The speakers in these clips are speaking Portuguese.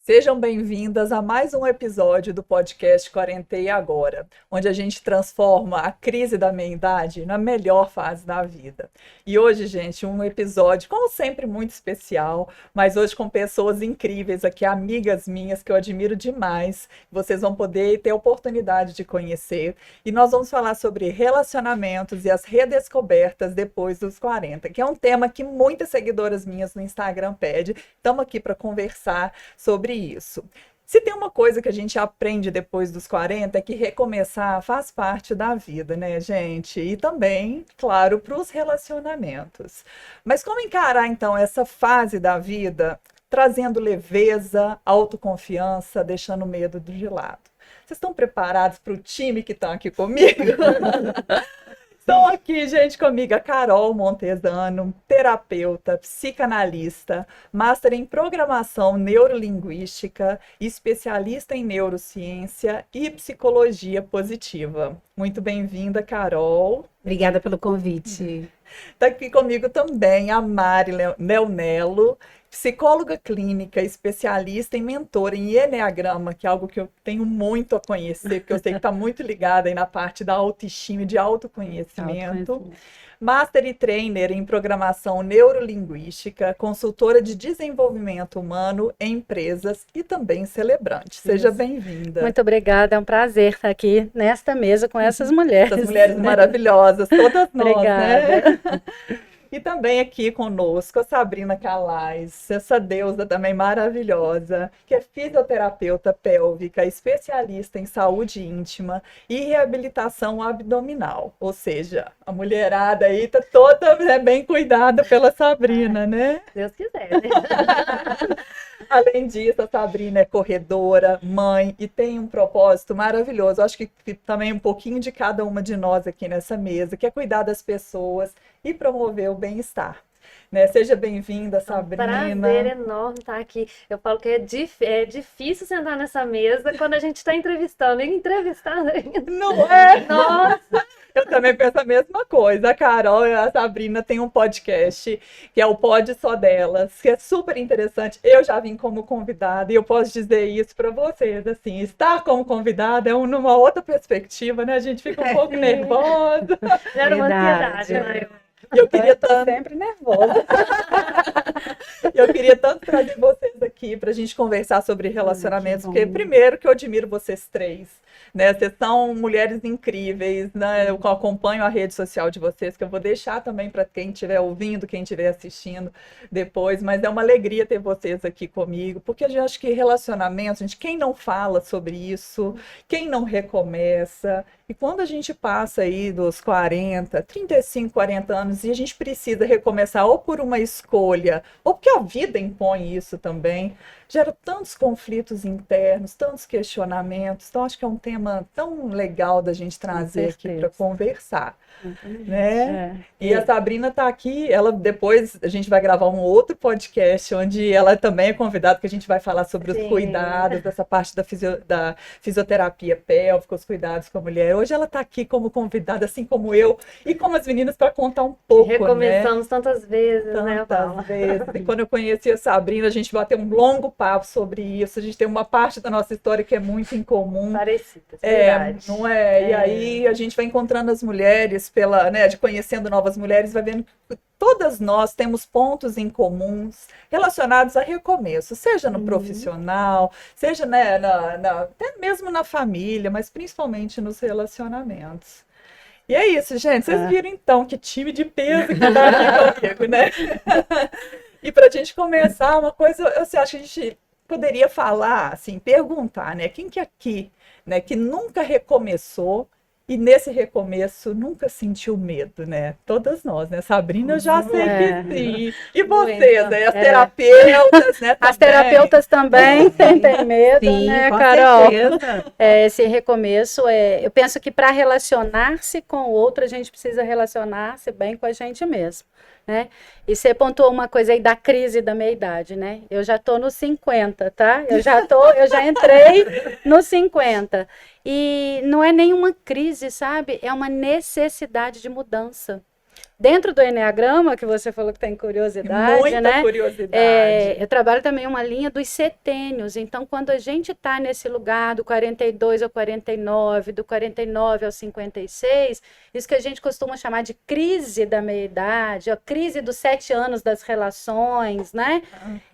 Sejam bem-vindas a mais um episódio do podcast Quarentei Agora, onde a gente transforma a crise da meia-idade na melhor fase da vida. E hoje, gente, um episódio, como sempre, muito especial, mas hoje com pessoas incríveis aqui, amigas minhas que eu admiro demais. Vocês vão poder ter a oportunidade de conhecer. E nós vamos falar sobre relacionamentos e as redescobertas depois dos 40, que é um tema que muitas seguidoras minhas no Instagram pedem. Estamos aqui para conversar sobre isso. Se tem uma coisa que a gente aprende depois dos 40 é que recomeçar faz parte da vida, né, gente? E também, claro, para os relacionamentos. Mas como encarar, então, essa fase da vida trazendo leveza, autoconfiança, deixando o medo de lado? Vocês estão preparados para o time que está aqui comigo? Estão aqui, gente, comigo a Carol Montesano, terapeuta, psicanalista, master em programação neurolinguística, especialista em neurociência e psicologia positiva. Muito bem-vinda, Carol. Obrigada pelo convite. Está aqui comigo também a Mari Leonello, psicóloga clínica, especialista em mentora em Eneagrama, que é algo que eu tenho muito a conhecer, porque eu sei que está muito ligada aí na parte da autoestima e de autoconhecimento. Master e trainer em programação neurolinguística, consultora de desenvolvimento humano em empresas e também celebrante. Seja bem-vinda. Muito obrigada, é um prazer estar aqui nesta mesa com essas mulheres. Essas mulheres maravilhosas, todas nós, Obrigada. né? E também aqui conosco a Sabrina Calais, essa deusa também maravilhosa, que é fisioterapeuta pélvica, especialista em saúde íntima e reabilitação abdominal. Ou seja, a mulherada aí tá toda bem cuidada pela Sabrina, né? Deus quiser, né? Além disso, a Sabrina é corredora, mãe e tem um propósito maravilhoso. Acho que também um pouquinho de cada uma de nós aqui nessa mesa, que é cuidar das pessoas e promover o bem-estar. Né? Seja bem-vinda, Sabrina. É um prazer enorme estar aqui. Eu falo que é difícil sentar nessa mesa quando a gente está entrevistando. E entrevistando ainda. Não é? Nossa! Eu também penso a mesma coisa. A Carol e a Sabrina têm um podcast, que é o Pod Só Delas, que é super interessante. Eu já vim como convidada e eu posso dizer isso para vocês. Assim, estar como convidada é numa outra perspectiva, né? A gente fica um pouco nervosa. Era uma ansiedade, né? E eu queria tanto... sempre nervosa. Eu queria tanto trazer vocês aqui para a gente conversar sobre relacionamentos, porque primeiro que eu admiro vocês três, né? Vocês são mulheres incríveis, né? Eu acompanho a rede social de vocês, que eu vou deixar também para quem estiver ouvindo, quem estiver assistindo depois, mas é uma alegria ter vocês aqui comigo, porque eu acho que relacionamentos, gente, quem não fala sobre isso, quem não recomeça, e quando a gente passa aí dos 40, 35, 40 anos e a gente precisa recomeçar ou por uma escolha, ou porque a vida impõe isso também, gera tantos conflitos internos, tantos questionamentos. Então, acho que é um tema tão legal da gente trazer aqui para conversar. Né? E a Sabrina está aqui, ela depois a gente vai gravar um outro podcast onde ela também é convidada, que a gente vai falar sobre os cuidados, dessa parte da fisioterapia pélvica, os cuidados com a mulher. Hoje ela está aqui como convidada, assim como eu, e como as meninas, para contar um pouco. Recomeçamos, né? Tantas vezes, tantas vezes. E quando eu conheci a Sabrina, a gente bateu um longo papo sobre isso. A gente tem uma parte da nossa história que é muito incomum. Parecidas, verdade. Não é? E aí a gente vai encontrando as mulheres, de conhecendo novas mulheres, vai vendo que todas nós temos pontos em comuns relacionados a recomeço, seja no profissional, seja até mesmo na família, mas principalmente nos relacionamentos. E é isso, gente. Vocês viram então que time de peso que está aqui comigo, né? E para a gente começar, uma coisa, eu acho que a gente poderia falar, assim, perguntar, né? Quem que aqui, né, que nunca recomeçou e nesse recomeço nunca sentiu medo, né? Todas nós, né? Sabrina, eu já sei que sim. E vocês, né? As terapeutas, né? As terapeutas também sentem medo, sim, né, com Carol? certeza. Esse recomeço, eu penso que para relacionar-se com o outro, a gente precisa relacionar-se bem com a gente mesmo. Né? E você pontuou uma coisa aí da crise da meia-idade, né? Eu já tô nos 50, tá? Eu já entrei nos 50. E não é nenhuma crise, sabe? É uma necessidade de mudança. Dentro do Eneagrama, que você falou que tem curiosidade, Muita né? curiosidade. Eu trabalho também uma linha dos setênios. Então, quando a gente está nesse lugar do 42 ao 49, do 49 ao 56, isso que a gente costuma chamar de crise da meia-idade, a crise dos 7 anos das relações, né?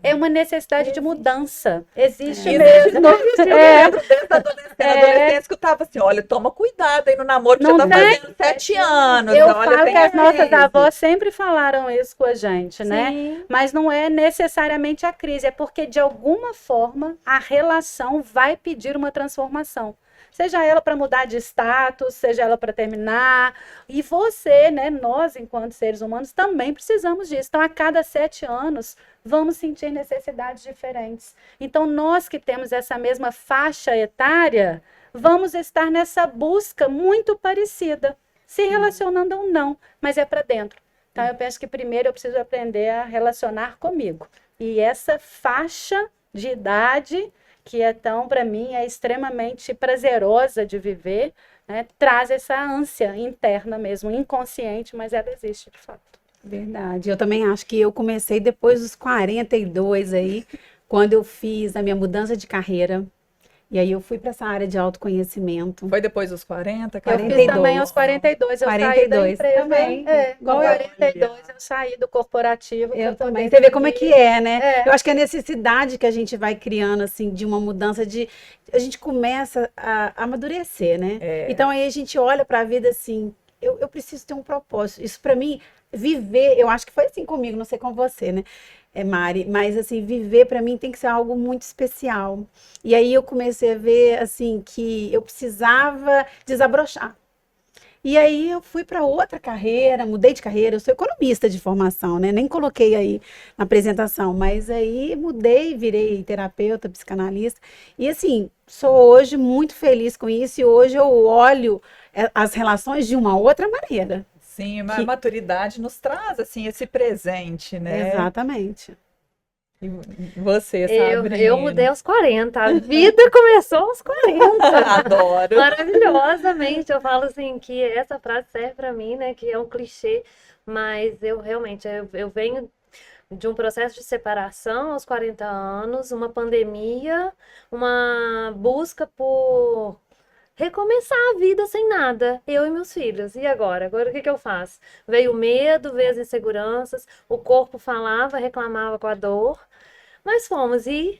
É uma necessidade de mudança. Existe mesmo. Eu lembro dessa adolescência escutava assim, olha, toma cuidado aí no namoro, que Não já tá tem- fazendo 7 anos. Eu olha, falo tem que as nossas crise. avós sempre falaram isso com a gente, né? Sim. Mas não é necessariamente a crise, é porque de alguma forma a relação vai pedir uma transformação. Seja ela para mudar de status, seja ela para terminar. E você, né, nós, enquanto seres humanos, também precisamos disso. Então, a cada 7 anos, vamos sentir necessidades diferentes. Então, nós que temos essa mesma faixa etária, vamos estar nessa busca muito parecida, se relacionando ou não, mas é para dentro. Então, eu penso que primeiro eu preciso aprender a relacionar comigo. E essa faixa de idade, que é tão, para mim, é extremamente prazerosa de viver, né, traz essa ânsia interna mesmo, inconsciente, mas ela existe de fato. Verdade. Eu também acho que eu comecei depois dos 42 aí, quando eu fiz a minha mudança de carreira. E aí eu fui para essa área de autoconhecimento. Foi depois dos 40, Eu 42. fiz também aos 42, eu saí da 42 empresa. também. Igual Olha. 42, eu saí do corporativo. Eu pra também. poder Você vê como é que é, né? É. Eu acho que a necessidade que a gente vai criando, assim, de uma mudança de... A gente começa a amadurecer, né? É. Então aí a gente olha para a vida assim, eu preciso ter um propósito. Isso para mim, viver, eu acho que foi assim comigo, não sei com você, né? Mari, mas assim, viver para mim tem que ser algo muito especial. E aí eu comecei a ver, assim, que eu precisava desabrochar. E aí eu fui para outra carreira, mudei de carreira, eu sou economista de formação, né? Nem coloquei aí na apresentação, mas aí mudei, virei terapeuta, psicanalista. E assim, sou hoje muito feliz com isso e hoje eu olho as relações de uma outra maneira. Sim, a maturidade nos traz, assim, esse presente, né? Exatamente. E você, Eu Sabrina? mudei aos 40. A vida começou aos 40. Adoro. Maravilhosamente. Eu falo assim que essa frase serve para mim, né? Que é um clichê, mas eu realmente eu venho de um processo de separação aos 40 anos, uma pandemia, uma busca por recomeçar a vida sem nada, eu e meus filhos. E agora? Agora o que eu faço? Veio o medo, veio as inseguranças, o corpo falava, reclamava com a dor. Nós fomos e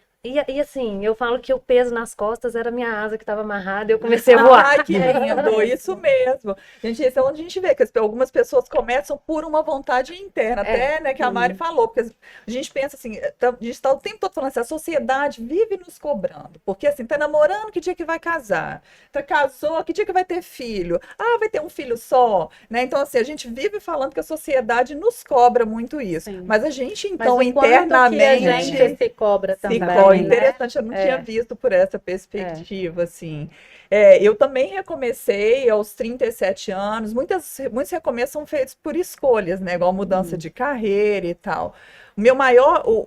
assim, eu falo que o peso nas costas era a minha asa que estava amarrada e eu comecei a voar. Ai, que lindo, isso mesmo. Gente, isso é onde a gente vê que algumas pessoas começam por uma vontade interna, até, né, que a Mari falou, porque a gente pensa assim, a gente está o tempo todo falando assim, a sociedade vive nos cobrando, porque assim, tá namorando, que dia que vai casar? Tá casou, que dia que vai ter filho? Ah, vai ter um filho só, né? Então assim, a gente vive falando que a sociedade nos cobra muito isso, Sim. mas a gente, Mas então, o quanto internamente... que a gente se cobra também, Ficou né? interessante, eu não tinha visto por essa perspectiva, assim. Eu também recomecei aos 37 anos, muitos recomeços são feitos por escolhas, né? Igual mudança de carreira e tal.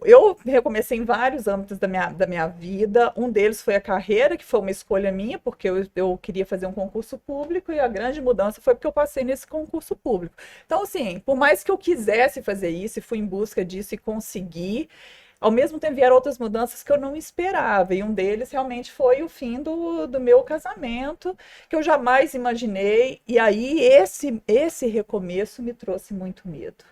Eu recomecei em vários âmbitos da minha vida, um deles foi a carreira, que foi uma escolha minha, porque eu queria fazer um concurso público, e a grande mudança foi porque eu passei nesse concurso público. Então, assim, por mais que eu quisesse fazer isso, e fui em busca disso e consegui, ao mesmo tempo vieram outras mudanças que eu não esperava, e um deles realmente foi o fim do meu casamento, que eu jamais imaginei, e aí esse recomeço me trouxe muito medo.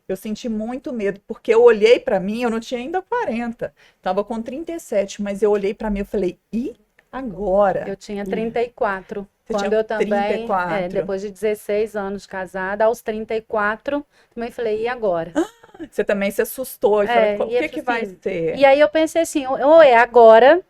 Eu senti muito medo, porque eu olhei para mim, eu não tinha ainda 40, estava com 37, mas eu olhei para mim e falei, e agora? Eu tinha 34. Você Quando tinha eu também, 34. depois de 16 anos de casada, aos 34, também falei, e agora? Você também se assustou, e falou, o e que que vai assim, ser? E aí eu pensei assim, ou é agora,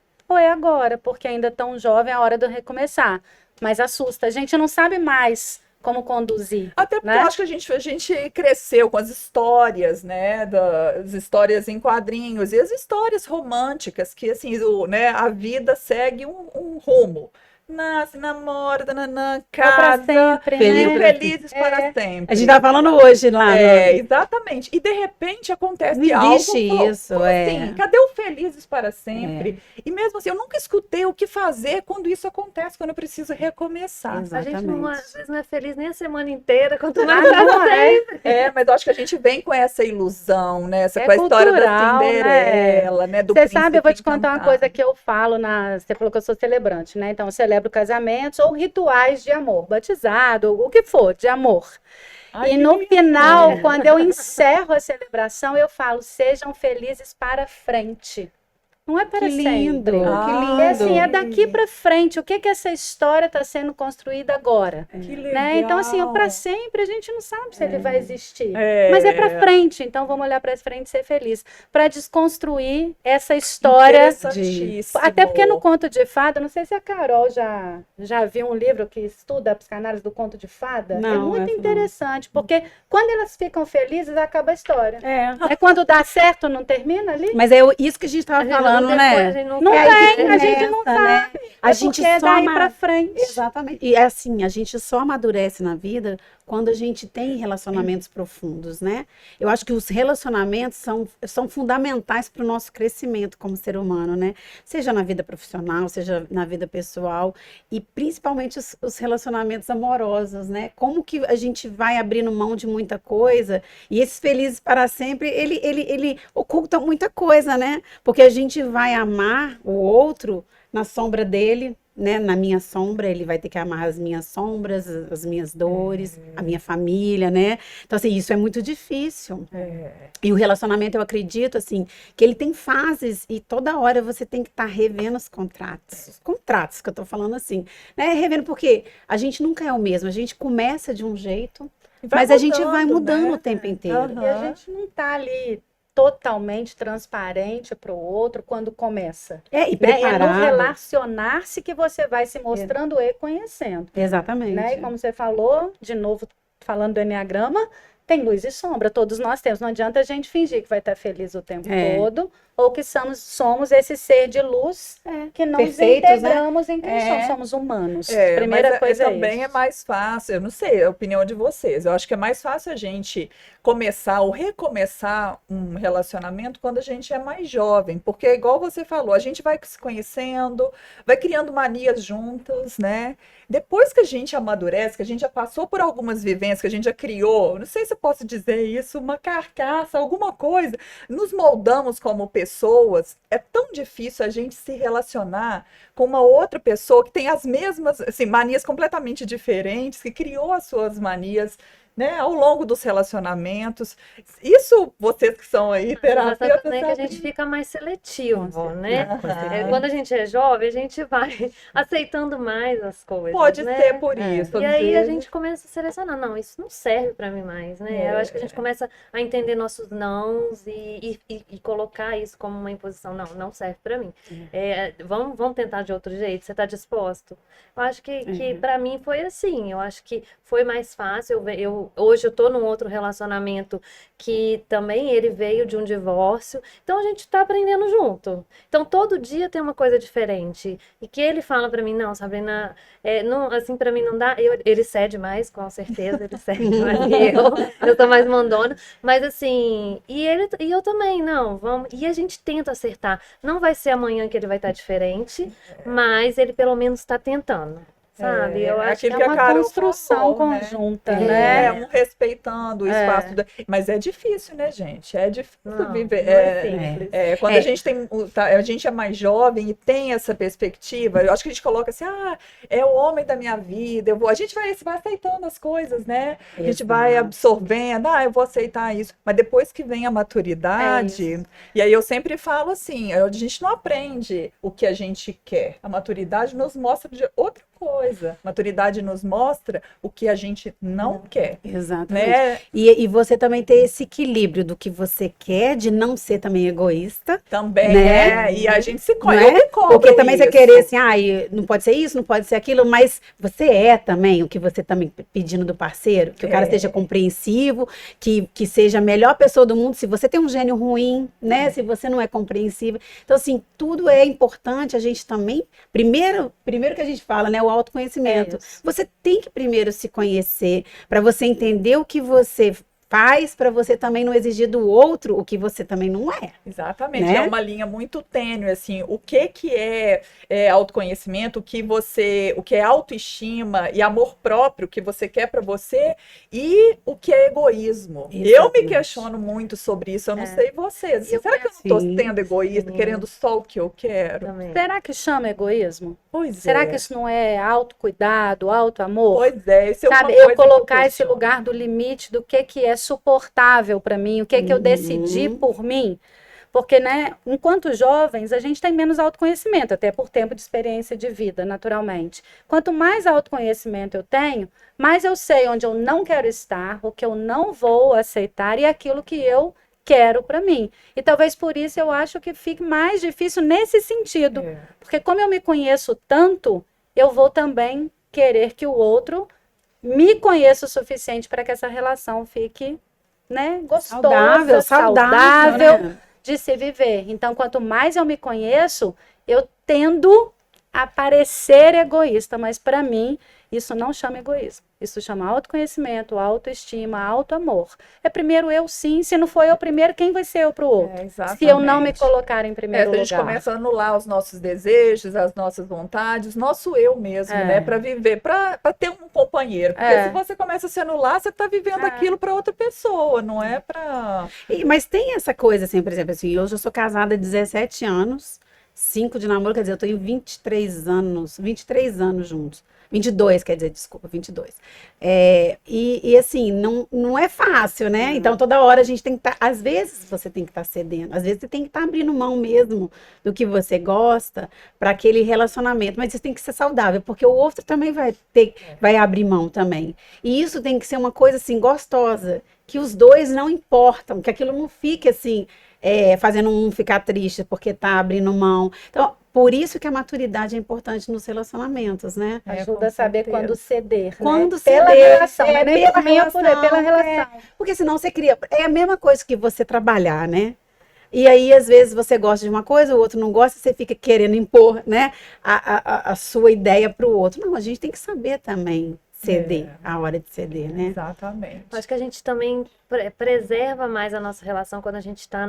porque ainda tão jovem é a hora de eu recomeçar. Mas assusta, a gente não sabe mais como conduzir. Até porque né? eu acho que a gente cresceu com as histórias, né, das histórias em quadrinhos e as histórias românticas, que assim, né, a vida segue um rumo, nasce, namora, nananã, Pra casa, sempre, feliz, ficam né? felizes para sempre. A gente tá falando hoje lá. Exatamente. E de repente acontece Não algo. existe Pô, isso, como assim? Cadê o felizes para sempre? E mesmo assim, eu nunca escutei o que fazer quando isso acontece, quando eu preciso recomeçar. A gente não, Exatamente. às vezes não é feliz nem a semana inteira, quanto Ah, mais não é. Mas eu acho que a gente vem com essa ilusão, né? Essa É com a história da cultural, né? Cinderela, né? Do Você sabe, eu vou te príncipe contar uma encantado. coisa que eu falo você falou que eu sou celebrante, né? Então, eu celebro casamentos ou rituais de amor, batizado, o que for, de amor. Ai, E que no lindo. final, quando eu encerro a celebração, eu falo, sejam felizes para frente. Não é para Que lindo, sempre. que lindo. É assim, é daqui para frente. O que que essa história está sendo construída agora? Que Né? Então, assim, legal. para sempre a gente não sabe se ele vai existir. É. Mas é para frente, então vamos olhar para frente e ser feliz. Para desconstruir essa história. Interessantíssimo. Até porque no conto de fada, não sei se a Carol já viu um livro que estuda a psicanálise do conto de fada. É Não, muito essa não. interessante, porque quando elas ficam felizes, acaba a história. É. É quando dá certo, não termina ali? Mas é isso que a gente A tava gente falando, depois, né? a gente não Não sabe, tem, né? a gente não Começa, né? sabe. A É gente porque é só daí para frente. Exatamente. E é assim, a gente só amadurece na vida quando a gente tem relacionamentos profundos, né? Eu acho que os relacionamentos são fundamentais para o nosso crescimento como ser humano, né? Seja na vida profissional, seja na vida pessoal, e principalmente os relacionamentos amorosos, né? Como que a gente vai abrindo mão de muita coisa, e esses felizes para sempre, ele oculta muita coisa, né? Porque a gente vai amar o outro na sombra dele, né? Na minha sombra, ele vai ter que amar as minhas sombras, as minhas dores, a minha família, né? Então, assim, isso é muito difícil. E o relacionamento, eu acredito, assim, que ele tem fases e toda hora você tem que estar revendo os contratos. Os contratos que eu tô falando assim, né? Revendo porque a gente nunca é o mesmo. A gente começa de um jeito, mas a gente vai mudando né? o tempo inteiro. Aham. E a gente não tá ali totalmente transparente para o outro quando começa. E Né? É no preparado. relacionar-se que você vai se mostrando e conhecendo. Exatamente. Né? E como você falou, de novo, falando do Enneagrama, tem luz e sombra, todos nós temos. Não adianta a gente fingir que vai estar feliz o tempo todo, ou que somos esse ser de luz que não nos Perfeitos, né? integramos em quem somos humanos. Mas Primeira coisa também é isso. mais fácil, eu não sei a opinião de vocês, eu acho que é mais fácil a gente começar ou recomeçar um relacionamento quando a gente é mais jovem, porque igual você falou, a gente vai se conhecendo, vai criando manias juntas, né? Depois que a gente amadurece, que a gente já passou por algumas vivências, que a gente já criou, não sei se eu posso dizer isso, uma carcaça, alguma coisa, nos moldamos como pessoas, é tão difícil a gente se relacionar com uma outra pessoa que tem as mesmas, assim, manias completamente diferentes, que criou as suas manias, né, ao longo dos relacionamentos. Isso, vocês que são aí terapeutas, Também que a gente sabem. fica mais seletivo, né? Aham. Quando a gente é jovem, a gente vai aceitando mais as coisas, Pode né? ser por isso. E às aí a vezes. gente começa a selecionar, não, isso não serve para mim mais, né? Eu acho que a gente começa a entender nossos nãos e colocar isso como uma imposição, não serve para mim. Vamos tentar de outro jeito, você está disposto? Eu acho que para mim foi assim, eu acho que foi mais fácil, hoje eu tô num outro relacionamento que também ele veio de um divórcio, então a gente tá aprendendo junto. Então todo dia tem uma coisa diferente. E que ele fala pra mim, não, Sabrina, não, assim, pra mim não dá. Ele cede mais, com certeza, ele cede mais que eu sou mais mandona. Mas assim, e eu também, não, vamos. E a gente tenta acertar. Não vai ser amanhã que ele vai estar diferente, mas ele pelo menos tá tentando. Sabe? Eu acho aquilo É que a uma Carol construção falou, né? conjunta, né? Um respeitando o espaço. Mas é difícil, né, gente? É difícil Não, viver. não é simples. Quando a gente a gente é mais jovem e tem essa perspectiva, eu acho que a gente coloca assim, é o homem da minha vida, a gente vai aceitando as coisas, né? A gente vai absorvendo, eu vou aceitar isso. Mas depois que vem a maturidade, e aí eu sempre falo assim, a gente não aprende o que a gente quer. A maturidade nos mostra de outra coisa. Maturidade nos mostra o que a gente não quer, Exatamente. né? E você também ter esse equilíbrio do que você quer, de não ser também egoísta, Também né? e a gente se não conhece. é? Eu me cobro Porque também você isso. querer assim, não pode ser isso, não pode ser aquilo, mas você é também o que você também pedindo do parceiro, que o cara seja compreensivo, que seja a melhor pessoa do mundo, se você tem um gênio ruim, né? Se você não é compreensível. Então, assim, tudo é importante, a gente também, primeiro que a gente fala, né, o autoconhecimento. Você tem que primeiro se conhecer, para você entender o que você faz, para você também não exigir do outro o que você também não é. Exatamente, né? é uma linha muito tênue, assim, o que é autoconhecimento, o que é autoestima e amor próprio que você quer para você e o que é egoísmo. Eu me Exatamente. questiono muito sobre isso, eu não sei vocês. Será que eu não estou Sim. sendo egoísta, querendo só o que eu quero? Também. Será que chama egoísmo? Pois Será é. que isso não é autocuidado, autoamor? Pois é, isso é Sabe, uma eu coisa que colocar esse questiono. lugar do limite do que é suportável para mim, o que eu decidi por mim. Porque, né, enquanto jovens, a gente tem menos autoconhecimento, até por tempo de experiência de vida, naturalmente. Quanto mais autoconhecimento eu tenho, mais eu sei onde eu não quero estar, o que eu não vou aceitar e aquilo que eu quero para mim. E talvez por isso eu acho que fique mais difícil nesse sentido. É. Porque como eu me conheço tanto, eu vou também querer que o outro me conheça o suficiente para que essa relação fique, né, gostosa, saudável né? de se viver. Então, quanto mais eu me conheço, eu tendo a parecer egoísta, mas para mim isso não chama egoísmo. Isso chama autoconhecimento, autoestima, autoamor. É primeiro eu sim, se não for eu primeiro, quem vai ser eu para o outro? Exatamente. Se eu não me colocar em Se primeiro a gente lugar. começa a anular os nossos desejos, as nossas vontades, nosso eu mesmo, né? Para viver, para ter um companheiro. Porque se você começa a se anular, você está vivendo aquilo para outra pessoa, não é para. Mas tem essa coisa, assim, por exemplo, assim, hoje eu sou casada há 17 anos, 5 de namoro, quer dizer, eu tenho 23 anos juntos. 22, quer dizer, desculpa, 22. E assim, não é fácil, né? Então, toda hora a gente tem que estar, às vezes você tem que estar cedendo, às vezes você tem que estar abrindo mão mesmo do que você gosta para aquele relacionamento, mas isso tem que ser saudável, porque o outro também vai abrir mão também. E isso tem que ser uma coisa, assim, gostosa, que os dois não importam, que aquilo não fique, assim, fazendo um ficar triste porque tá abrindo mão. Então, por isso que a maturidade é importante nos relacionamentos, né? Ajuda a saber quando ceder, Quando né? Pela ceder, relação, não é nem por mim ou por ele, pela relação. Porque senão você cria. É a mesma coisa que você trabalhar, né? E aí, às vezes, você gosta de uma coisa, o outro não gosta, você fica querendo impor, né, a sua ideia para o outro. Não, a gente tem que saber também ceder, a hora de ceder, né? Exatamente. Acho que a gente também preserva mais a nossa relação quando a gente está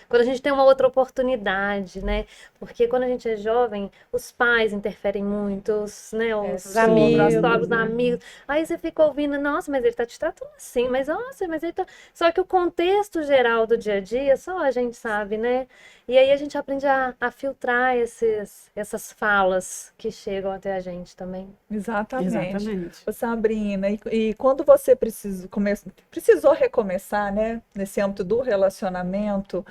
quando a gente tem uma outra oportunidade, né? Porque quando a gente é jovem, os pais interferem muito, né? Os amigos, os amigos. Aí você fica ouvindo, nossa, mas ele tá te tratando assim, mas nossa, mas ele tá. Só que o contexto geral do dia a dia, só a gente sabe, né? E aí a gente aprende a filtrar essas falas que chegam até a gente também. Exatamente. Ô, Sabrina, e quando você precisou recomeçar, né, nesse âmbito do relacionamento,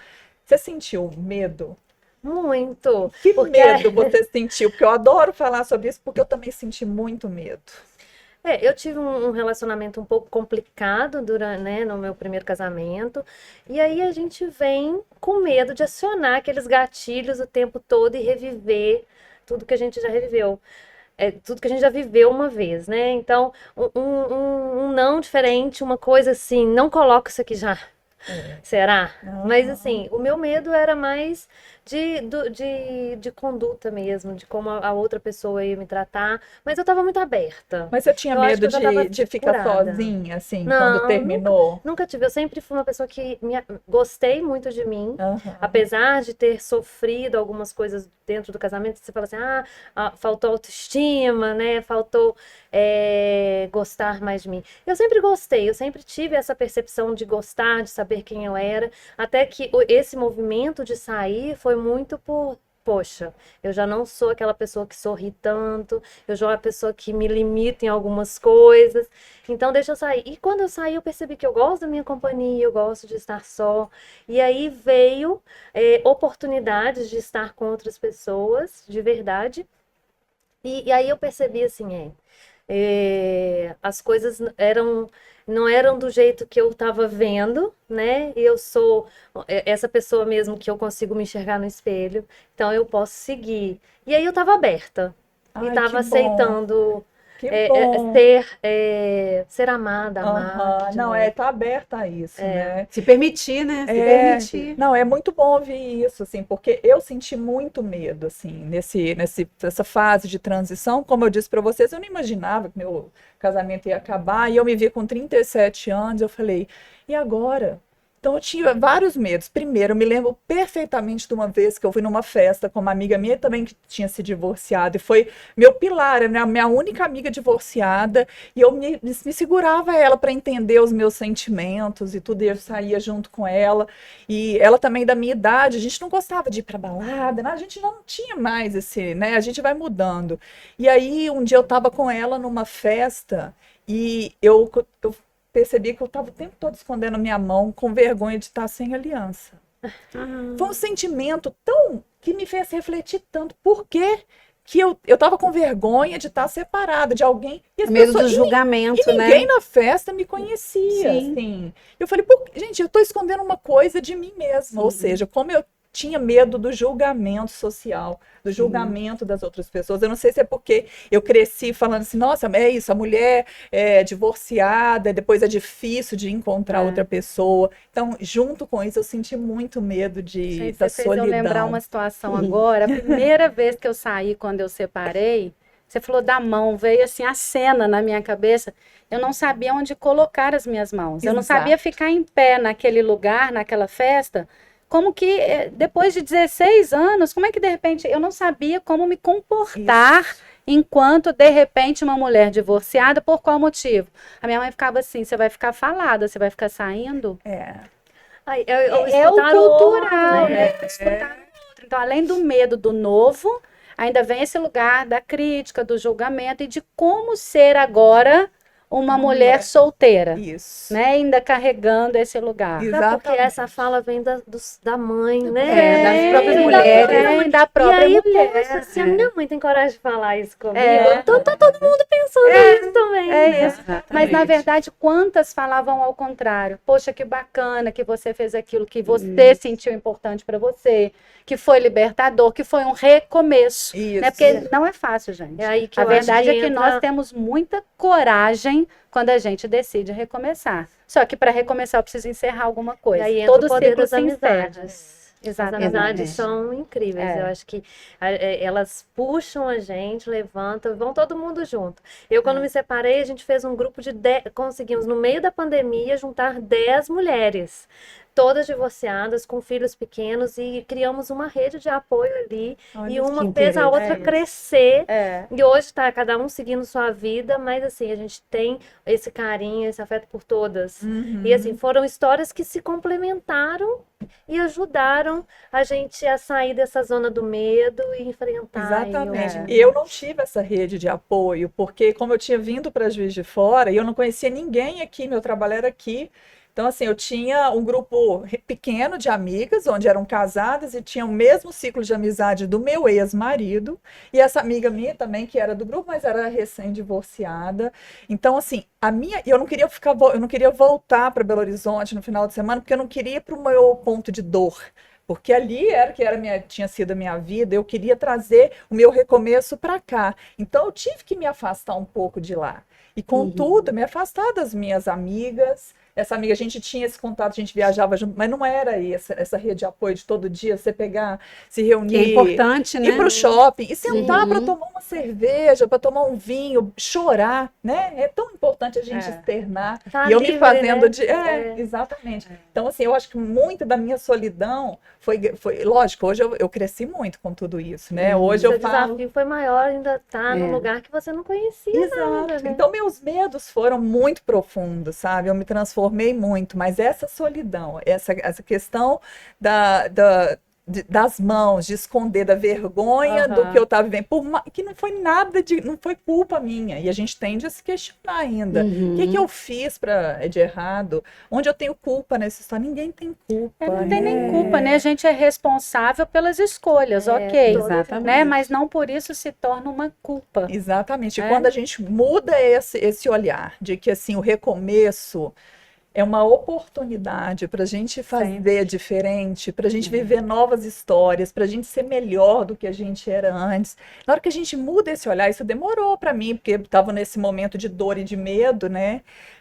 você sentiu medo? Muito. Que medo você sentiu? Porque eu adoro falar sobre isso, porque eu também senti muito medo. Eu tive um relacionamento um pouco complicado no meu primeiro casamento, e aí a gente vem com medo de acionar aqueles gatilhos o tempo todo e reviver tudo que a gente já reviveu. Tudo que a gente já viveu uma vez, né? Então, um não diferente, uma coisa assim, não coloca isso aqui já. Será? Mas assim, o meu medo era mais de conduta mesmo, de como a outra pessoa ia me tratar, mas eu tava muito aberta. Mas você tinha Eu acho medo que eu já tava de ficar curada. sozinha, assim, Não, quando terminou? Nunca tive. Eu sempre fui uma pessoa que gostei muito de mim. Aham. Apesar de ter sofrido algumas coisas dentro do casamento, você fala assim, faltou autoestima, né? Faltou gostar mais de mim. Eu sempre gostei, eu sempre tive essa percepção de gostar, de saber quem eu era, até que esse movimento de sair foi muito poxa, eu já não sou aquela pessoa que sorri tanto, eu já sou uma pessoa que me limita em algumas coisas, então deixa eu sair. E quando eu saí, eu percebi que eu gosto da minha companhia, eu gosto de estar só, e aí veio oportunidades de estar com outras pessoas, de verdade, E aí eu percebi assim, as coisas não eram do jeito que eu estava vendo, né? E eu sou essa pessoa mesmo que eu consigo me enxergar no espelho, então eu posso seguir. E aí eu estava aberta e Ai, estava que bom, aceitando que bom. ser amada, amar Aham. de Não, novo. tá aberta a isso, né? Se permitir, né? Se É, permitir. não, é muito bom ouvir isso, assim, porque eu senti muito medo, assim, nessa fase de transição. Como eu disse para vocês, eu não imaginava que meu casamento ia acabar, e eu me vi com 37 anos, eu falei, e agora? Então eu tinha vários medos. Primeiro, eu me lembro perfeitamente de uma vez que eu fui numa festa com uma amiga minha também que tinha se divorciado, e foi meu pilar, a minha única amiga divorciada, e eu me segurava ela para entender os meus sentimentos e tudo, e eu saía junto com ela. E ela também da minha idade, a gente não gostava de ir para balada, né? A gente não tinha mais esse, né? A gente vai mudando. E aí um dia eu estava com ela numa festa e eu percebi que eu estava o tempo todo escondendo minha mão com vergonha de estar sem aliança. Foi um sentimento tão que me fez refletir tanto. Por que que eu estava com vergonha de estar separada de alguém e as Medo do pessoas, julgamento, e ninguém né? na festa me conhecia, Sim. assim. Eu falei, gente, eu estou escondendo uma coisa de mim mesma, ou seja, como eu tinha medo do julgamento social, do julgamento das outras pessoas. Eu não sei se é porque eu cresci falando assim, nossa, é isso, a mulher é divorciada, depois é difícil de encontrar outra pessoa. Então, junto com isso, eu senti muito medo Gente, da você fez eu lembrar solidão. uma situação agora. A primeira vez que eu saí, quando eu separei, você falou da mão, veio assim a cena na minha cabeça. Eu não sabia onde colocar as minhas mãos. Eu não sabia Exato. ficar em pé naquele lugar, naquela festa. Como que, depois de 16 anos, como é que de repente eu não sabia como me comportar enquanto, de repente, uma mulher divorciada, por qual motivo? A minha mãe ficava assim: você vai ficar falada, você vai ficar saindo. É, Ai, É o escutar o outro, cultural, né? né? Escutar o outro. Então, além do medo do novo, ainda vem esse lugar da crítica, do julgamento e de como ser agora uma mulher solteira, isso. né? Ainda carregando esse lugar. Sabe porque essa Exatamente. fala vem da mãe, né? Das próprias Vem mulheres. Da E própria aí, mulher. poxa, se a minha mãe tem coragem de falar isso comigo, É. então tá todo mundo pensando isso também, É né? isso. Mas, na verdade, quantas falavam ao contrário? Poxa, que bacana que você fez aquilo que você sentiu importante para você, que foi libertador, que foi um recomeço. Isso. Né? Porque não é fácil, gente. É aí que A eu acho verdade é que entra- nós temos muita coragem quando a gente decide recomeçar. Só que para recomeçar eu preciso encerrar alguma E coisa. aí entra Todo o poder ciclo das se encerra. amizades. As Exatamente. amizades são incríveis. É. Eu acho que elas puxam a gente, levantam, vão todo mundo junto. Eu, quando me separei, a gente fez um grupo de 10, conseguimos, no meio da pandemia, juntar 10 mulheres, todas divorciadas, com filhos pequenos, e criamos uma rede de apoio ali. Olha E uma que fez a outra interessante. crescer. É. E hoje tá cada um seguindo sua vida, mas assim, a gente tem esse carinho, esse afeto por todas. E assim, foram histórias que se complementaram e ajudaram a gente a sair dessa zona do medo e enfrentar. Exatamente. E eu não tive essa rede de apoio, porque como eu tinha vindo para Juiz de Fora e eu não conhecia ninguém aqui, meu trabalho era aqui. Então, assim, eu tinha um grupo pequeno de amigas, onde eram casadas e tinham o mesmo ciclo de amizade do meu ex-marido. E essa amiga minha também, que era do grupo, mas era recém-divorciada. Então, assim, eu não queria eu não queria voltar para Belo Horizonte no final de semana, porque eu não queria ir para o meu ponto de dor. Porque ali tinha sido a minha vida, eu queria trazer o meu recomeço para cá. Então, eu tive que me afastar um pouco de lá. E, contudo, me afastar das minhas amigas. Essa amiga, a gente tinha esse contato, a gente viajava junto, mas não era essa rede de apoio de todo dia, você pegar, se reunir. Que é importante, né? Ir para o shopping e sentar para tomar uma cerveja, para tomar um vinho, chorar, né? É tão importante a gente externar. Tá E eu me livre, fazendo né? de. Exatamente. Então, assim, eu acho que muita da minha solidão foi lógico, hoje eu cresci muito com tudo isso, né? Hoje Seu eu falo. desafio foi maior, ainda tá num lugar que você não conhecia nada, Exato. né? Então, meus medos foram muito profundos, sabe? Eu me transformei muito, mas essa solidão, essa questão das mãos, de esconder da vergonha do que eu estava vivendo, que não foi nada não foi culpa minha. E a gente tende a se questionar ainda. O que eu fiz de errado? Onde eu tenho culpa nessa história? Ninguém tem culpa. Não tem nem culpa, né? A gente é responsável pelas escolhas, ok. Exatamente. Né? Mas não por isso se torna uma culpa. Exatamente. E quando a gente muda esse olhar de que assim, o recomeço é uma oportunidade para a gente fazer diferente, para a gente viver novas histórias, para a gente ser melhor do que a gente era antes. Na hora que a gente muda esse olhar, isso demorou para mim, porque eu estava nesse momento de dor e de medo, né?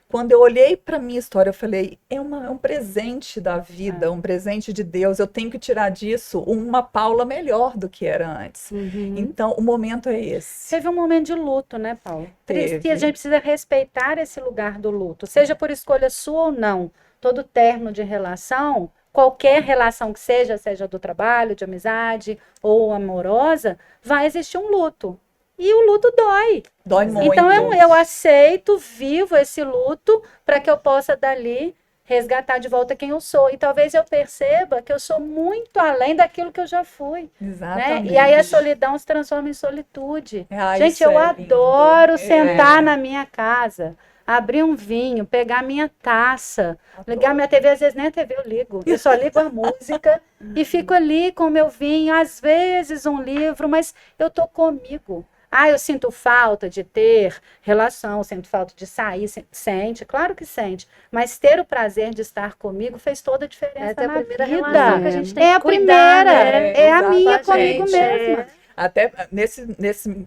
Quando eu olhei para minha história, eu falei, é um presente da vida, um presente de Deus. Eu tenho que tirar disso uma Paula melhor do que era antes. Então, o momento é esse. Teve um momento de luto, né, Paula? Teve. E a gente precisa respeitar esse lugar do luto, seja por escolha sua ou não. Todo término de relação, qualquer relação que seja do trabalho, de amizade ou amorosa, vai existir um luto. E o luto dói. Dói muito. Então eu aceito, vivo esse luto para que eu possa dali resgatar de volta quem eu sou. E talvez eu perceba que eu sou muito além daquilo que eu já fui. Exatamente. Né? E aí a solidão se transforma em solitude. Ai, gente, isso eu é lindo. adoro sentar na minha casa, abrir um vinho, pegar minha taça, ligar minha TV, às vezes nem a TV eu ligo, eu só ligo a música e fico ali com o meu vinho, às vezes um livro, mas eu tô comigo. Eu sinto falta de ter relação, sinto falta de sair, sente, claro que sente, mas ter o prazer de estar comigo fez toda a diferença Essa é a na primeira vida. relação que a gente tem É que a cuidar, primeira, né? é a minha Exatamente. comigo mesma. Até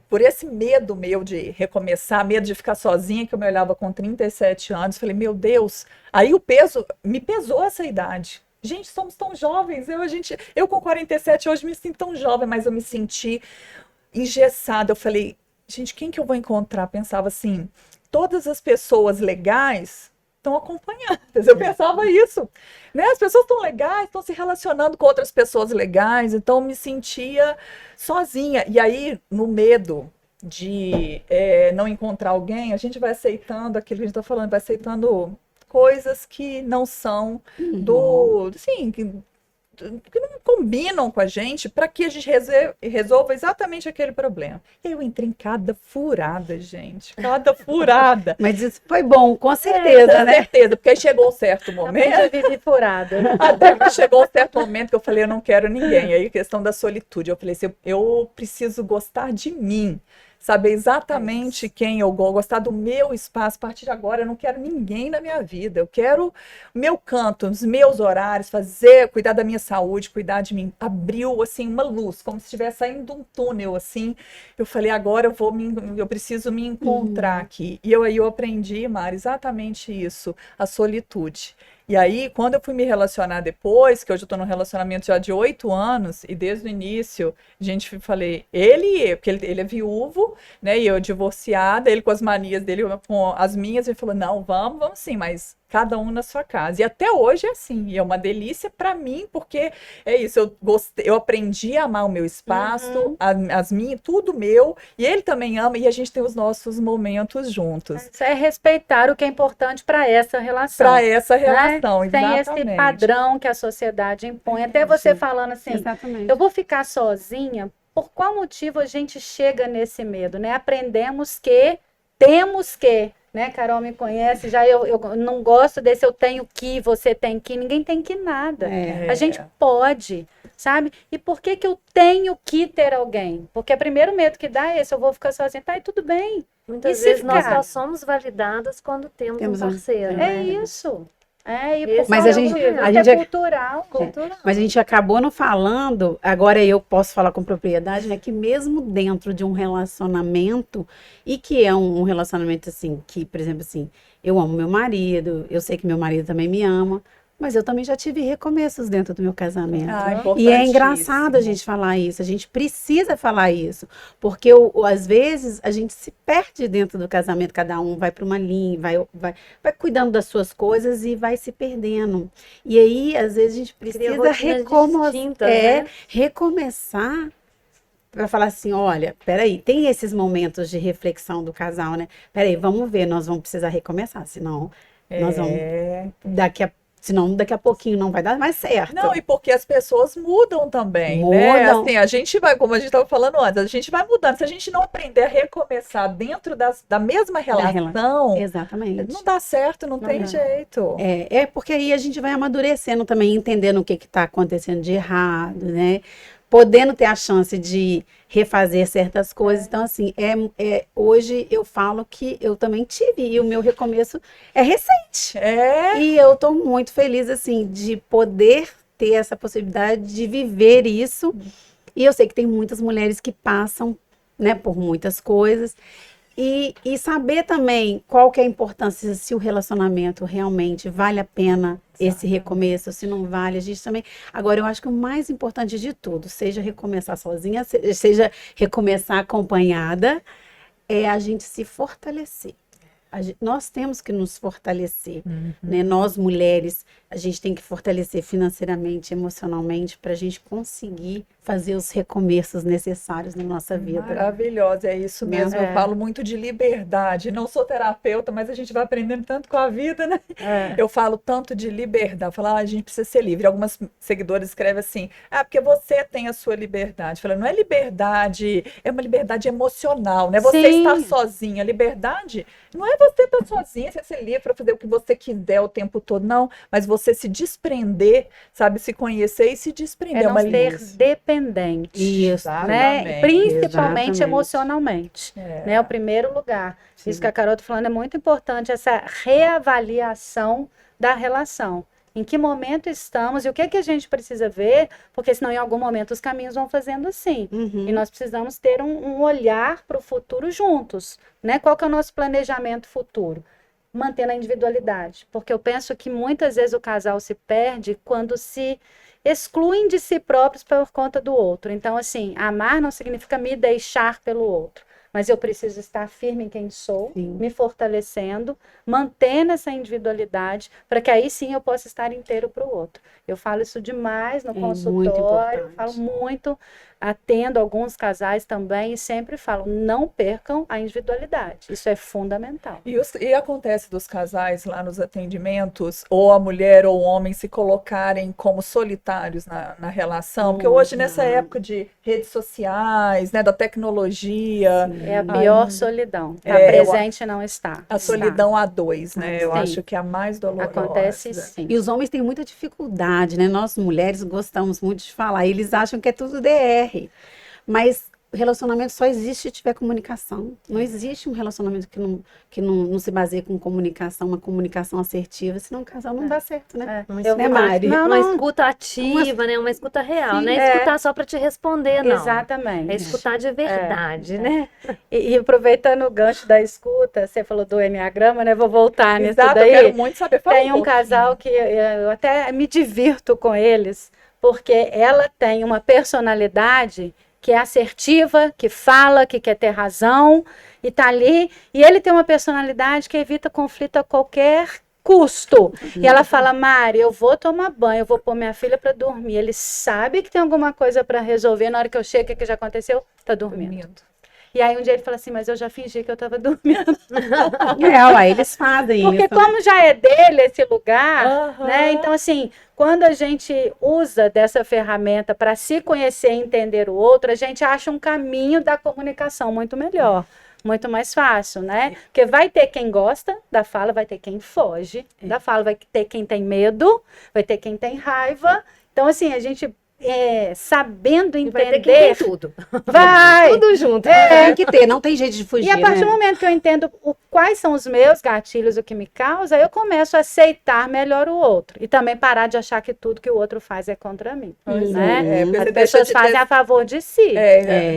por esse medo meu de recomeçar, medo de ficar sozinha, que eu me olhava com 37 anos, falei, meu Deus, aí me pesou essa idade. Gente, somos tão jovens, eu com 47 hoje me sinto tão jovem, mas eu me senti engessada. Eu falei, gente, quem que eu vou encontrar? Pensava assim, todas as pessoas legais estão acompanhadas. Eu pensava isso, né? As pessoas estão legais, estão se relacionando com outras pessoas legais, então eu me sentia sozinha. E aí, no medo de não encontrar alguém, a gente vai aceitando aquilo que a gente está falando, vai aceitando coisas que não são assim, que não combinam com a gente para que a gente resolva exatamente aquele problema. E aí eu entrei em cada furada, gente. Cada furada. Mas isso foi bom, com certeza, Com né? certeza, porque aí chegou um certo Também momento. já vivi furada. Até que chegou um certo momento que eu falei, eu não quero ninguém. Aí a questão da solitude. Eu falei assim, eu preciso gostar de mim. Saber exatamente quem eu gosto, gostar do meu espaço. A partir de agora, eu não quero ninguém na minha vida. Eu quero o meu canto, os meus horários, cuidar da minha saúde, cuidar de mim. Abriu, assim, uma luz, como se estivesse saindo de um túnel, assim. Eu falei, agora eu preciso me encontrar aqui. E aí eu aprendi, Mari, exatamente isso, a solitude. E aí, quando eu fui me relacionar depois, que hoje eu estou num relacionamento já de 8 anos, e desde o início, falei, porque ele é viúvo, né, e eu divorciada, ele com as manias dele, com as minhas, ele falou, não, vamos sim, mas cada um na sua casa. E até hoje é assim, e é uma delícia para mim, porque é isso, eu aprendi a amar o meu espaço, as minhas, tudo meu, e ele também ama, e a gente tem os nossos momentos juntos. Isso é respeitar o que é importante para essa relação. Para essa relação, né? Tem esse padrão que a sociedade impõe. Até você falando assim, Exatamente. eu vou ficar sozinha, por qual motivo a gente chega nesse medo, né? Aprendemos que, temos que, né? Carol me conhece, já eu não gosto desse eu tenho que, você tem que, ninguém tem que nada. A gente pode, sabe? E por que eu tenho que ter alguém? Porque o primeiro medo que dá é esse, eu vou ficar sozinha, tá, e tudo bem. Muitas vezes nós só somos validadas quando temos um parceiro, né? É isso. Mas a gente é cultural. Mas a gente acabou não falando, agora eu posso falar com propriedade, né, que mesmo dentro de um relacionamento, e que é um relacionamento assim, que, por exemplo, assim, eu amo meu marido, eu sei que meu marido também me ama, mas eu também já tive recomeços dentro do meu casamento. E é engraçado a gente falar isso, a gente precisa falar isso, porque às vezes a gente se perde dentro do casamento, cada um vai para uma linha, vai cuidando das suas coisas e vai se perdendo. E aí, às vezes, a gente precisa recomeçar para falar assim, olha, peraí, tem esses momentos de reflexão do casal, né? Peraí, vamos ver, nós vamos precisar recomeçar, senão nós vamos, daqui a Senão, daqui a pouquinho não vai dar mais certo. Não, e porque as pessoas mudam também, né? Mudam. Assim, a gente vai, como a gente estava falando antes, a gente vai mudando. Se a gente não aprender a recomeçar dentro da mesma relação, Exatamente. não dá certo, não tem dá. jeito. É porque aí a gente vai amadurecendo também, entendendo o que está acontecendo de errado, né? Podendo ter a chance de refazer certas coisas. Então, assim, hoje eu falo que eu também tive, e o meu recomeço é recente. E eu estou muito feliz, assim, de poder ter essa possibilidade de viver isso. E eu sei que tem muitas mulheres que passam, né, por muitas coisas. E saber também qual que é a importância, se o relacionamento realmente vale a pena esse recomeço, se não vale, a gente também... Agora, eu acho que o mais importante de tudo, seja recomeçar sozinha, seja recomeçar acompanhada, é a gente se fortalecer. Nós temos que nos fortalecer, né? Nós, mulheres, a gente tem que fortalecer financeiramente, emocionalmente, para a gente conseguir fazer os recomeços necessários na nossa vida. Maravilhosa, é isso mesmo. Eu falo muito de liberdade. Não sou terapeuta, mas a gente vai aprendendo tanto com a vida, né? Eu falo tanto de liberdade. Falo, a gente precisa ser livre. Algumas seguidoras escrevem assim, porque você tem a sua liberdade. Falo, não é liberdade, é uma liberdade emocional, né? Você estar sozinha. Liberdade não é você estar sozinha, você ser livre para fazer o que você quiser o tempo todo, não. Mas você se desprender, sabe? Se conhecer e se desprender. É não ser dependente. Isso, né? Principalmente emocionalmente. Né? O primeiro lugar. Sim. Isso que a Carol está falando é muito importante, essa reavaliação da relação. Em que momento estamos e o que que a gente precisa ver, porque senão em algum momento os caminhos vão fazendo assim. E nós precisamos ter um olhar para o futuro juntos. Né? Qual que é o nosso planejamento futuro? Mantendo a individualidade. Porque eu penso que muitas vezes o casal se perde quando se excluem de si próprios por conta do outro. Então, assim, amar não significa me deixar pelo outro. Mas eu preciso estar firme em quem sou, me fortalecendo, mantendo essa individualidade, para que aí sim eu possa estar inteiro para o outro. Eu falo isso demais no consultório, falo muito, atendo alguns casais também e sempre falo, não percam a individualidade. Isso é fundamental. E acontece dos casais lá nos atendimentos, ou a mulher ou o homem se colocarem como solitários na relação, porque hoje nessa época de redes sociais, né, da tecnologia... É a pior solidão. Tá presente e não está. A solidão a dois, né? Eu acho que é a mais dolorosa. Acontece sim. E os homens têm muita dificuldade, né? Nós mulheres gostamos muito de falar. Eles acham que é tudo DR. Mas relacionamento só existe se tiver comunicação. Não existe um relacionamento que não se baseie com comunicação, uma comunicação assertiva, senão o casal não dá certo, né? Mari? Uma escuta ativa, né? Uma escuta real, não é escutar só para te responder, não. Exatamente. É escutar de verdade, né? E aproveitando o gancho da escuta, você falou do Enneagrama, né? Vou voltar nisso daí. Eu quero muito saber. Tem um casal que eu até me divirto com eles, porque ela tem uma personalidade que é assertiva, que fala, que quer ter razão, e tá ali. E ele tem uma personalidade que evita conflito a qualquer custo. E ela fala, Mari, eu vou tomar banho, eu vou pôr minha filha para dormir. Ele sabe que tem alguma coisa para resolver, na hora que eu chego, o que já aconteceu? Tá dormindo. E aí um dia ele fala assim, mas eu já fingi que eu tava dormindo. Eles fazem porque isso. Porque como já é dele esse lugar, né? Então assim, quando a gente usa dessa ferramenta para se conhecer e entender o outro, a gente acha um caminho da comunicação muito melhor. Muito mais fácil, né? Porque vai ter quem gosta da fala, vai ter quem foge da fala, vai ter quem tem medo, vai ter quem tem raiva. Então assim, a gente... sabendo entender. Vai ter que ter tudo. Vai! Tudo junto. Tem que ter, não tem jeito de fugir. E a partir do momento que eu entendo quais são os meus gatilhos, o que me causa, eu começo a aceitar melhor o outro. E também parar de achar que tudo que o outro faz é contra mim. Né? As pessoas fazem a favor de si.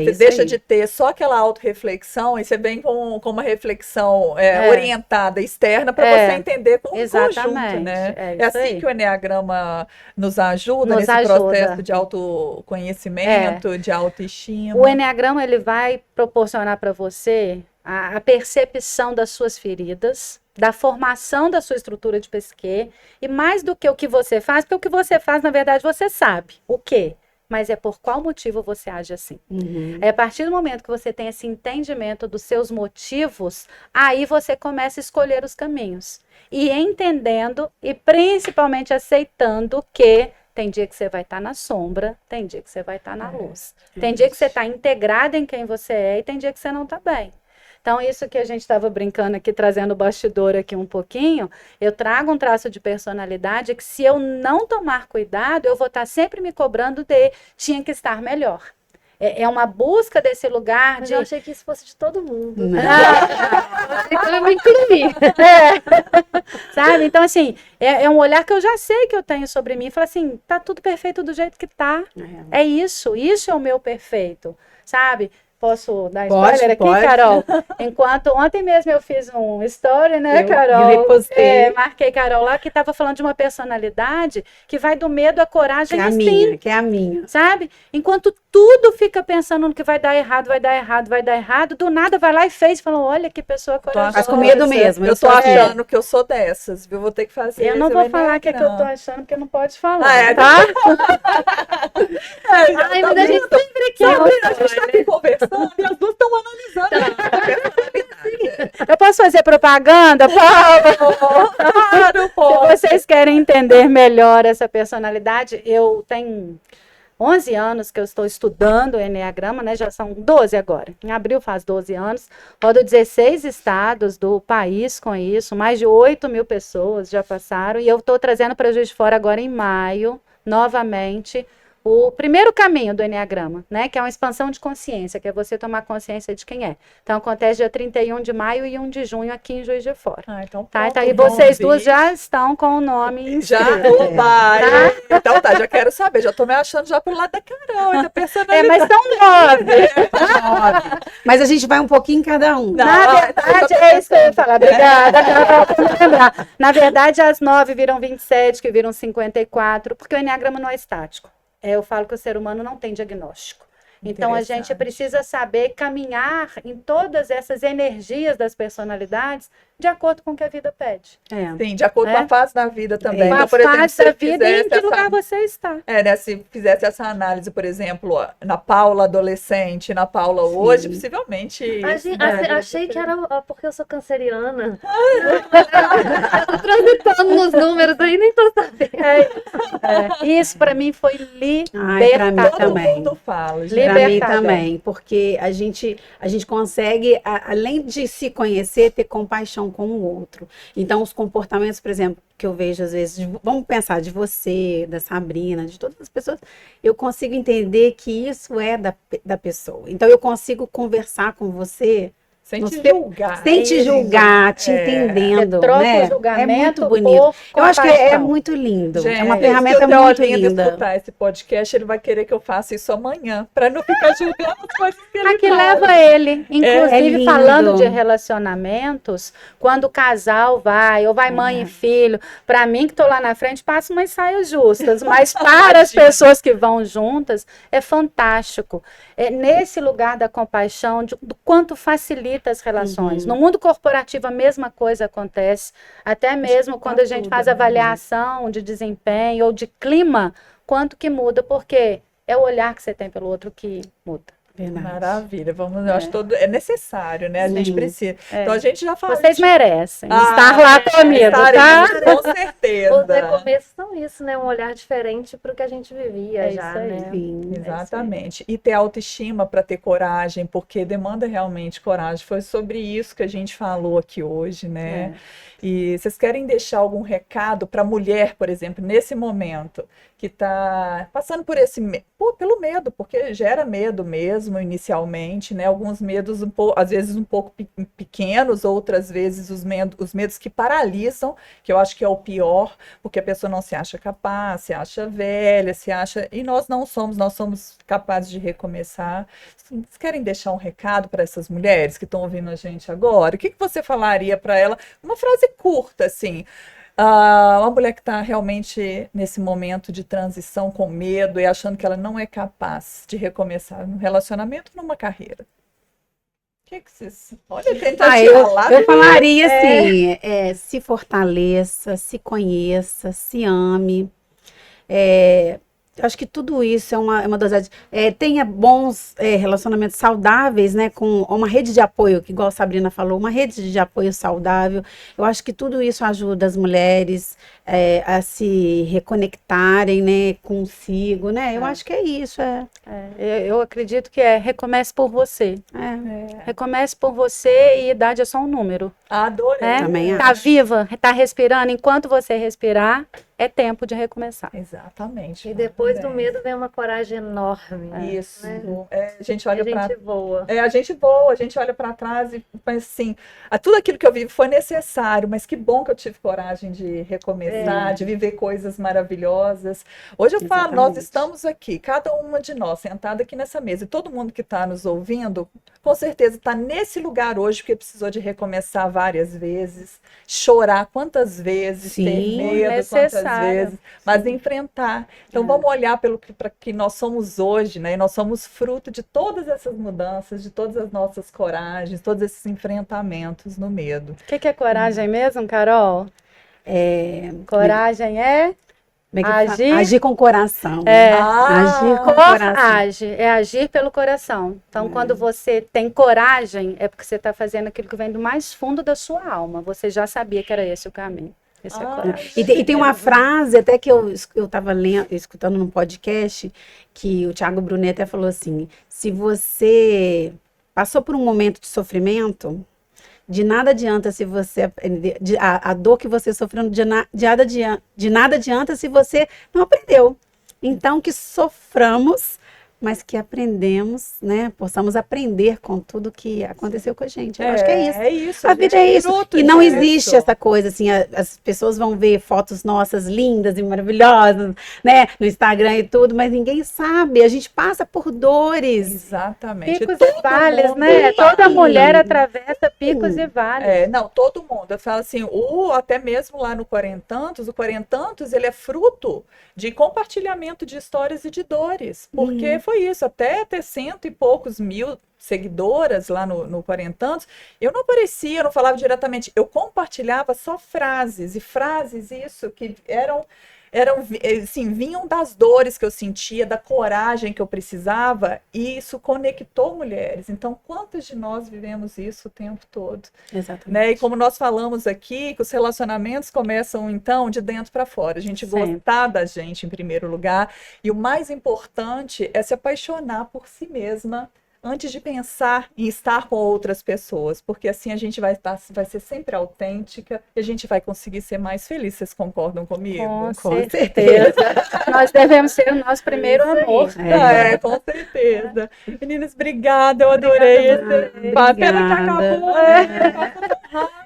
Você deixa de ter só aquela autorreflexão e você vem com uma reflexão orientada, externa, para você entender com o conjunto, né? É assim que o Enneagrama nos ajuda nesse processo de autoconhecimento, de autoestima. O Enneagrama, ele vai proporcionar para você a percepção das suas feridas, da formação da sua estrutura de psique, e mais do que o que você faz, porque o que você faz, na verdade, você sabe o quê? mas é por qual motivo você age assim. Uhum. É a partir do momento que você tem esse entendimento dos seus motivos, aí você começa a escolher os caminhos. E entendendo e principalmente aceitando que tem dia que você vai estar na sombra, tem dia que você vai estar na luz. Tem dia que você está integrado em quem você é e tem dia que você não está bem. Então, isso que a gente estava brincando aqui, trazendo o bastidor aqui um pouquinho, eu trago um traço de personalidade que se eu não tomar cuidado, eu vou estar sempre me cobrando de tinha que estar melhor. É uma busca desse lugar Mas de... eu achei que isso fosse de todo mundo. Não. Então eu me incluí. Sabe? Então, assim, é um olhar que eu já sei que eu tenho sobre mim. Fala assim, tá tudo perfeito do jeito que tá. É isso é o meu perfeito, sabe? Posso dar spoiler aqui, pode. Carol? Enquanto ontem mesmo eu fiz um story, né, Eu Carol? repostei. Marquei Carol lá, que estava falando de uma personalidade que vai do medo à coragem Que é a e minha, sim, que é a minha. sabe? Enquanto tudo fica pensando no que vai dar errado, vai dar errado, vai dar errado, do nada vai lá e fez, falou, olha que pessoa corajosa. Mas com medo mesmo. Eu tô achando que eu sou dessas, viu? Vou ter que fazer. Eu não esse vou falar o que, é que eu não. tô achando, porque não pode falar, Ah, é, tá? Ai, mas a gente sempre aqui. A gente tá aqui conversando e as duas estão analisando. Eu posso fazer propaganda, Paulo? Claro, pô. Se vocês querem entender melhor essa personalidade, eu tenho 11 anos que eu estou estudando o Enneagrama, né? Já são 12 agora. Em abril faz 12 anos. Rodo 16 estados do país com isso. Mais de 8.000 pessoas já passaram. E eu estou trazendo para Juiz de Fora agora em maio, novamente, o primeiro caminho do Enneagrama, né? Que é uma expansão de consciência, que é você tomar consciência de quem é. Então, acontece dia 31 de maio e 1 de junho aqui em Juiz de Fora. Ah, então Tá? pronto, Então, e vamos vocês ver. duas já estão com o nome Já, inscrito. vai. Então tá, já quero saber. Já tô me achando já pro lado da Carol, da personalidade. Mas são 9. Mas a gente vai um pouquinho cada um. Não, Na verdade, é isso que eu ia falar. Obrigada, Carol, por me lembrar. Na verdade, as 9 viram 27, que viram 54, porque o Enneagrama não é estático. Eu falo que o ser humano não tem diagnóstico. Então, a gente Interessante. precisa saber caminhar em todas essas energias das personalidades de acordo com o que a vida pede. Sim, de acordo com a fase da vida também. Com Então, a por exemplo, fase se da eu vida e em fizesse que essa- lugar você está. né, se fizesse essa análise, por exemplo, na Paula adolescente, na Paula hoje, possivelmente. Achei que era porque eu sou canceriana. Eu tô transitando nos números aí, nem tô sabendo. Isso, para mim, foi Ai, pra mim libertador. Todo também. mundo fala, gente. Pra mim Libertador. também, porque a gente consegue, além de se conhecer, ter compaixão com o outro. Então, os comportamentos, por exemplo, que eu vejo às vezes, vamos pensar de você, da Sabrina, de todas as pessoas, eu consigo entender que isso é da pessoa. Então, eu consigo conversar com você Sem no te seu- julgar. sem te julgar, te entendendo, Troca né? o julgamento É muito bonito. por Eu acho que é compaixão. muito lindo. Gente, É uma se ferramenta o Theo muito Olinda linda. escutar esse podcast, ele vai querer que eu faça isso amanhã, para não ficar julgando as coisas que ele Aqui fala. leva ele. Inclusive, lindo. falando de relacionamentos, quando o casal vai, ou vai mãe e filho, para mim que tô lá na frente, passa umas saias justas, mas para as pessoas que vão juntas, é fantástico. É nesse lugar da compaixão, do quanto facilita as relações. No mundo corporativo, a mesma coisa acontece, até mesmo quando a gente faz avaliação de desempenho ou de clima, quanto que muda, porque é o olhar que você tem pelo outro que muda. Verdade. Maravilha, vamos, eu acho todo é necessário, né? A gente Sim. precisa. Então a gente já falou. Vocês merecem Ah, estar lá comigo, tá? estaremos, com Os certeza. recomeços são isso, né? Um olhar diferente para o que a gente vivia É já, isso aí. né? Sim. Exatamente. E ter autoestima para ter coragem, porque demanda realmente coragem. Foi sobre isso que a gente falou aqui hoje, né? E vocês querem deixar algum recado para a mulher, por exemplo, nesse momento, que está passando por pelo medo, porque gera medo mesmo inicialmente, né? Alguns medos às vezes um pouco pequenos, outras vezes os medos que paralisam, que eu acho que é o pior, porque a pessoa não se acha capaz, se acha velha, se acha. E nós somos capazes de recomeçar. Vocês querem deixar um recado para essas mulheres que estão ouvindo a gente agora? O que você falaria para ela? Uma frase curta, assim. Uma mulher que está realmente nesse momento de transição com medo e achando que ela não é capaz de recomeçar num relacionamento ou numa carreira. O que vocês... Olha, tenta Eu falaria assim, se fortaleça, se conheça, se ame, Eu acho que tudo isso é uma dosagem. Tenha bons relacionamentos saudáveis, né? Com uma rede de apoio, que igual a Sabrina falou, uma rede de apoio saudável. Eu acho que tudo isso ajuda as mulheres a se reconectarem, né? Consigo, né? Eu acho que é isso. Eu acredito que recomece por você. É. Recomece por você e idade é só um número. Adorei. Também Tá acho. viva, tá respirando. Enquanto você respirar, é tempo de recomeçar. Exatamente. E depois do Bem. medo vem uma coragem enorme. Isso. Né? A gente olha A para gente voa. a gente voa, a gente olha para trás e pensa assim, tudo aquilo que eu vivi foi necessário, mas que bom que eu tive coragem de recomeçar, de viver coisas maravilhosas. Hoje eu falo, nós Exatamente. estamos aqui, cada uma de nós, sentada aqui nessa mesa, e todo mundo que está nos ouvindo, com certeza está nesse lugar hoje, porque precisou de recomeçar várias vezes, chorar quantas vezes, ter Sim, medo quantas necessário. vezes, mas enfrentar. Então vamos olhar para que nós somos hoje, né? E nós somos fruto de todas essas mudanças, de todas as nossas coragens, todos esses enfrentamentos no medo. O que é coragem mesmo, Carol? Coragem é Como é que fala? Agir. Agir com o coração. Agir com o Cor coração. age, é agir pelo coração. Então, quando você tem coragem, é porque você está fazendo aquilo que vem do mais fundo da sua alma. Você já sabia que era esse o caminho. Esse é coragem. E tem uma frase até que eu estava escutando num podcast, que o Thiago Brunet até falou assim: se você passou por um momento de sofrimento, de nada adianta se você aprender, a dor que você sofreu, de nada adianta se você não aprendeu. Então, que soframos, mas que aprendemos, né? Possamos aprender com tudo que aconteceu com a gente. Eu acho que é isso. É isso. A vida é isso. fruto E não disso. existe essa coisa assim, as pessoas vão ver fotos nossas lindas e maravilhosas, né, no Instagram e tudo, mas ninguém sabe. A gente passa por dores. Exatamente. Picos Todo e vales, mundo né? passa. Toda mulher atravessa picos e vales. Não, todo mundo. Eu falo assim, até mesmo lá no Quarentantos, o Quarentantos, ele é fruto de compartilhamento de histórias e de dores. Porque foi isso, até ter 100 e poucos mil seguidoras lá no Quarentantos, eu não aparecia, eu não falava diretamente, eu compartilhava só frases, e frases isso, que eram assim, vinham das dores que eu sentia, da coragem que eu precisava, e isso conectou mulheres. Então, quantas de nós vivemos isso o tempo todo? Exatamente. Né? E como nós falamos aqui, que os relacionamentos começam, então, de dentro para fora. A gente Sempre. gostar da gente, em primeiro lugar, e o mais importante é se apaixonar por si mesma, antes de pensar em estar com outras pessoas, porque assim a gente vai ser sempre autêntica e a gente vai conseguir ser mais feliz. Vocês concordam comigo? Com certeza. Nós devemos ser o nosso primeiro amor. Com certeza. Meninas, obrigada, eu adorei esse papo. Pena que acabou, né? Rápido.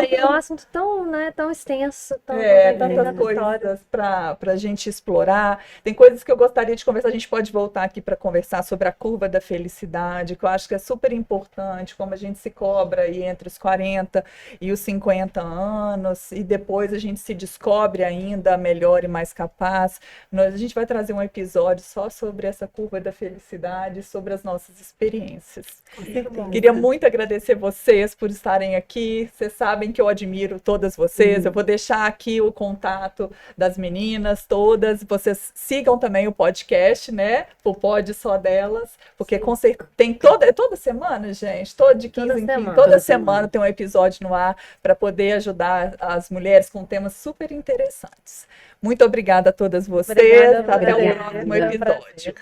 E é um assunto tão, né, tão extenso, tem Tantas tanta história. coisas para a gente explorar. Tem coisas que eu gostaria de conversar. A gente pode voltar aqui para conversar sobre a curva da felicidade, que eu acho que é super importante, como a gente se cobra aí entre os 40 e os 50 anos, e depois a gente se descobre ainda melhor e mais capaz. A gente vai trazer um episódio só sobre essa curva da felicidade, sobre as nossas experiências. Queria muito agradecer vocês por estarem aqui. Vocês sabem que eu admiro todas vocês. Eu vou deixar aqui o contato das meninas todas. Vocês sigam também o podcast, né? O Pod Só Delas, porque tem toda semana, gente, de 15 em 15, toda semana tem um episódio no ar para poder ajudar as mulheres com temas super interessantes. Muito obrigada a todas vocês. Obrigada, Até o obrigada. próximo episódio.